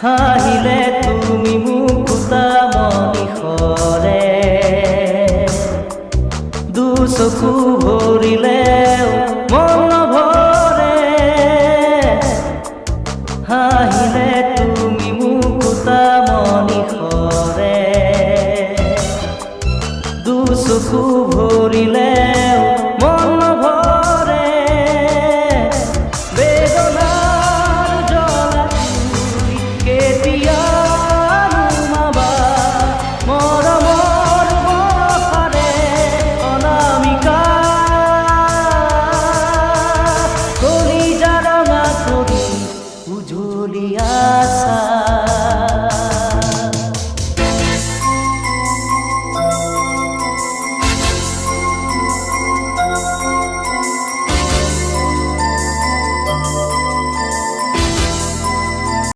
হাহিলে তুমি মুকুতা মনিষৰে দুচকু ভৰিলেও মন নভৰে হাহিলে তুমি মুকুতা মনিষৰে দুচকু ভৰিলেও মন নভৰে বেদনাৰ জ্বলা কেতিয়া নুমাবা মৰমৰ বৰষাৰে অনামিকা কলিজা ৰঙা কৰি উজলি আছা